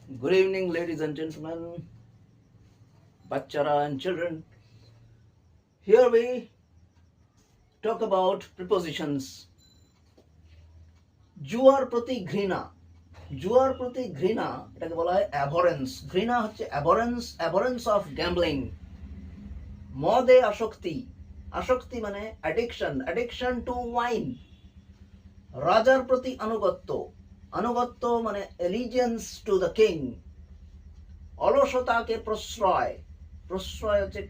Good evening, ladies and gentlemen, bachara and children. Here we talk about prepositions. জুয়ার প্রতি ঘৃণা, জুয়ার প্রতি ঘৃণা এটাকে বলা হয় অ্যাভরেন্স। ঘৃণা হচ্ছে অ্যাভরেন্স অফ গ্যাম্বলিং। মদে আসক্তি, আসক্তি মানে অ্যাডিকশন টু ওয়াইন। রাজার প্রতি আনুগত্য, আনুগত্য মানে এলিজিয়েন্স টু দ্য কিং। অলসতাকে প্রশ্রয়, প্রশ্রয় হচ্ছে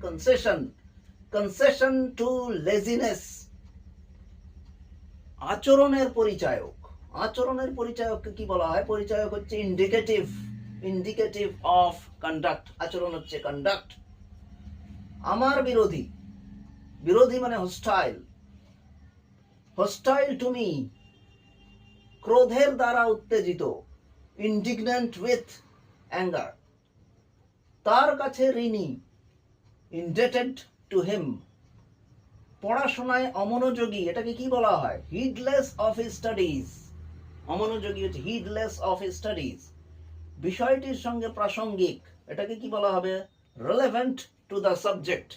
কনসেশন টু লেজিনেস। আচরণের পরিচায়ক, আচরণের পরিচায়ককে কি বলা হয়? পরিচায়ক হচ্ছে ইন্ডিকেটিভ অফ কন্ডাক্ট। আচরণ হচ্ছে কন্ডাক্ট। আমার বিরোধী, বিরোধী মানে হোস্টাইল টু মি, ক্রোধের দ্বারা উত্তেজিত, ইন্ডিগন্যান্ট উইথ অ্যাঙ্গার। তার কাছে ঋণী, ইনডেটেড টু হিম। পড়াশোনায় অমনোযোগী, এটাকে কি বলা হয়? হিডলেস অফ হিজ স্টাডিজ। অমনোযোগী হচ্ছে হিডলেস অফ হিজ স্টাডিজ। বিষয়টির সঙ্গে প্রাসঙ্গিক, এটাকে কি বলা হবে? Relevant to the subject.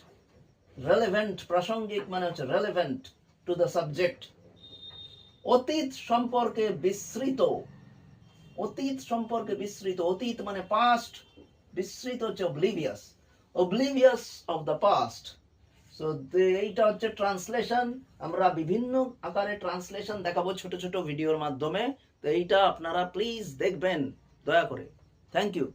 Relevant, প্রাসঙ্গিক মানে হচ্ছে রেলেভেন্ট টু দ্য সাবজেক্ট। অতীত সম্পর্কে বিস্মৃত, অতীত সম্পর্কে বিস্মৃত। অতীত মানে পাস্ট, বিস্মৃত হচ্ছে oblivious of the past. So এইটা হচ্ছে ট্রান্সলেশন। আমরা বিভিন্ন আকারে ট্রান্সলেশন দেখাবো ছোট ছোট ভিডিওর মাধ্যমে। তো এইটা আপনারা প্লিজ দেখবেন দয়া করে। Thank you.